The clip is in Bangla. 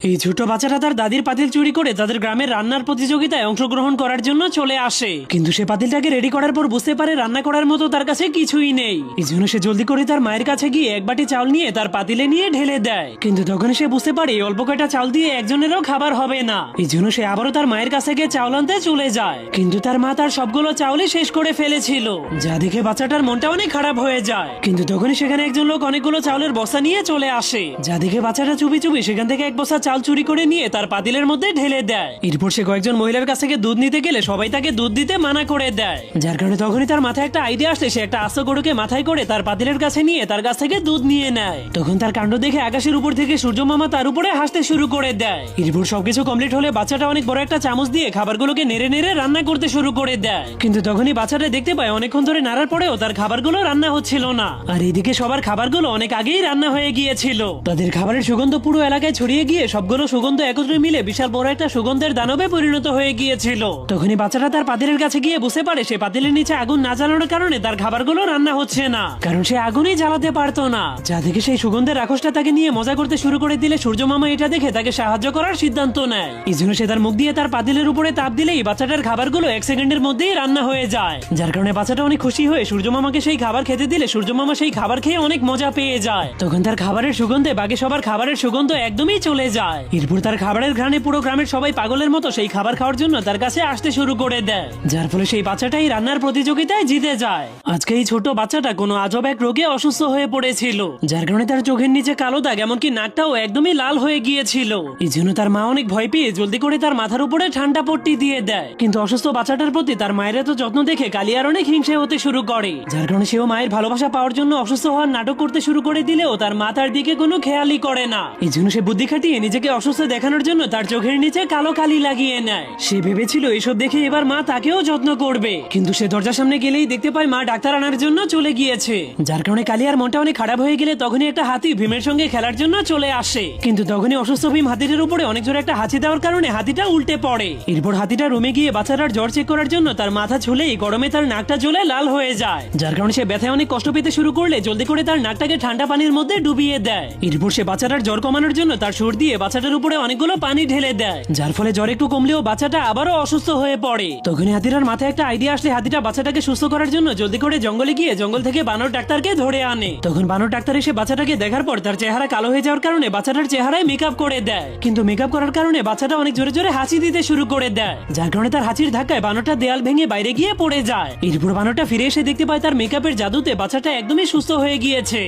এই ছোট বাচ্চাটা তার দাদির পাতিল চুরি করে তাদের গ্রামের রান্নার প্রতিযোগিতায় অংশগ্রহণ করার জন্য চলে আসে, কিন্তু সে পাতিলটাকে রেডি করার পর বুঝতে পারে রান্না করার মতো তার কাছে কিছুই নেই। এই জন্য সে জলদি করে তার মায়ের কাছে গিয়ে এক বাটি চাউল নিয়ে তার পাতিলে নিয়ে ঢেলে দেয়, কিন্তু তখন সে বুঝতে পারে অল্প কয়টা চাউল দিয়ে একজনেরও খাবার হবে না। এই জন্য সে আবারও তার মায়ের কাছে গিয়ে চাউল আনতে চলে যায়, কিন্তু তার মা তার সবগুলো চাউলই শেষ করে ফেলেছিল, যা দেখে বাচ্চাটার মনটা অনেক খারাপ হয়ে যায়। কিন্তু তখনই সেখানে একজন লোক অনেকগুলো চাউলের বস্তা নিয়ে চলে আসে, যা দেখে বাচ্চাটা চুপি চুপি সেখান থেকে এক বস্তা চাল চুরি করে নিয়ে তার পাতিলের মধ্যে ঢেলে দেয়। এরপর সে কয়েকজন মহিলার কাছ থেকে দুধ নিতে গেলে সবাই তাকে দুধ দিতে মানা করে দেয়, যার কারণে তখনই তার মাথায় একটা আইডিয়া আসলে সে একটা আস্ত গরুকে মাথায় করে তার পাতিলের কাছে নিয়ে তার কাছ থেকে দুধ নিয়ে নেয়। তখন তার কাণ্ড দেখে আকাশের উপর থেকে সূর্য মামা তার উপরে হাসতে শুরু করে দেয়। এরপর সবকিছু কমপ্লিট হলে বাচ্চাটা অনেক বড় একটা চামচ দিয়ে খাবারগুলোকে নেড়ে নেড়ে রান্না করতে শুরু করে দেয়, কিন্তু তখনই বাচ্চাটা দেখতে পায় অনেকক্ষণ ধরে নাড়ার পরেও তার খাবারগুলো রান্না হচ্ছিল না, আর এদিকে সবার খাবারগুলো অনেক আগেই রান্না হয়ে গিয়েছিল। তাদের খাবারের সুগন্ধ পুরো এলাকায় ছড়িয়ে গিয়ে সবগুলো সুগন্ধ একত্রে মিলে বিশাল বড় একটা সুগন্ধের দানবে পরিণত হয়ে গিয়েছিল। তখনই বাচ্চাটা তার পাতিলের কাছে গিয়ে বুঝতে পারে সে পাতিলের নিচে আগুন না জ্বালানোর কারণে তার খাবারগুলো রান্না হচ্ছে না, কারণ সে আগুনই জ্বালাতে পারতো না। যা দেখে সেই সুগন্ধের রাক্ষসটা তাকে নিয়ে মজা করতে শুরু করে দিলে সূর্য মামা এটা দেখে তাকে সাহায্য করার সিদ্ধান্ত নেয়। এই জন্য সে তার মুখ দিয়ে তার পাতিলের উপরে তাপ দিলেই বাচ্চাটার খাবারগুলো 1 সেকেন্ডের মধ্যেই রান্না হয়ে যায়, যার কারণে বাচ্চাটা অনেক খুশি হয়ে সূর্য মামাকে সেই খাবার খেতে দিলে সূর্য মামা সেই খাবার খেয়ে অনেক মজা পেয়ে যায়। তখন তার খাবারের সুগন্ধে বাকি সবার খাবারের সুগন্ধ একদমই চলে যায়। এরপর তার খাবারের ঘ্রাণে পুরো গ্রামের সবাই পাগলের মতো সেই খাবার খাওয়ার জন্য তার কাছে আসতে শুরু করে দেয়, যার ফলে সেই বাচ্চাটাই রান্নার প্রতিযোগিতায় জিতে যায়। আজকে এই ছোট বাচ্চাটা কোনো আজব এক রোগে অসুস্থ হয়ে পড়েছিল, যার কারণে তার চোখের নিচে কালো দাগ, এমনকি নাকটাও একদমই লাল হয়ে গিয়েছিল। এই জন্য তার মা অনেক ভয় পেয়ে জলদি করে তার মাথার উপরে ঠান্ডা পট্টি দিয়ে দেয়, কিন্তু অসুস্থ বাচ্চাটার প্রতি তার মায়ের এত যত্ন দেখে কালিয়ার অনেক হিংসে হতে শুরু করে, যার কারণে সেও মায়ের ভালোবাসা পাওয়ার জন্য অসুস্থ হওয়ার নাটক করতে শুরু করে দিলেও তার মা তার দিকে কোনো খেয়ালই করে না। এই জন্য সে বুদ্ধি খাটিয়ে নিজেকে অসুস্থ দেখানোর জন্য তার চোখের নিচে কালো কালি লাগিয়ে নেয়। সে ভেবেছিল এসব দেখে এবার মা তাকেও যত্ন করবে, কিন্তু সে দরজার সামনে গেলেই দেখতে পায় মা ডাক্তার আনার জন্য চলে গিয়েছে, যার কারণে কালিয়ার মনটা অনেক খারাপ হয়ে গেলে তখনই একটা হাতি ভীমের সঙ্গে খেলার জন্য চলে আসে, কিন্তু তখনই অসুস্থ ভীম হাতিটার উপরে অনেক জোরে একটা হাঁচি দেওয়ার কারণে হাতিটা উল্টে পড়ে। এরপর হাতিটা রুমে গিয়ে বাচ্চাটার জ্বর চেক করার জন্য তার মাথা ছুলেই গরমে তার নাকটা জ্বলে লাল হয়ে যায়, যার কারণে সে ব্যথায় অনেক কষ্ট পেতে শুরু করলে জলদি করে তার নাকটাকে ঠান্ডা পানির মধ্যে ডুবিয়ে দেয়। এরপর সে বাচ্চাটার জ্বর কমানোর জন্য তার সুর দিয়ে বাচ্চাটার উপরে অনেকগুলো পানি ঢেলে দেয়, যার ফলে জ্বর একটু কমলেও বাচ্চাটা আবারও অসুস্থ হয়ে পড়ে। তখনই হাতিটার মাথায় একটা আইডিয়া আসলে হাতিটা বাচ্চাটাকে সুস্থ করার জন্য জলদি করে জঙ্গলে গিয়ে জঙ্গল থেকে বানর ডাক্তারকে ধরে আনে। তখন বানর ডাক্তার এসে বাচ্চাটাকে দেখার পর তার চেহারা কালো হয়ে যাওয়ার কারণে বাচ্চাটার চেহারায় মেকআপ করে দেয়, কিন্তু মেকআপ করার কারণে বাচ্চাটা অনেক জোরে জোরে হাসি দিতে শুরু করে দেয়, যার কারণে তার হাসির ধাক্কায় বানরটা দেয়াল ভেঙে বাইরে গিয়ে পড়ে যায়। এরপর বানরটা ফিরে এসে দেখতে পায় তার মেকআপের জাদুতে বাচ্চাটা একদমই সুস্থ হয়ে গিয়েছে।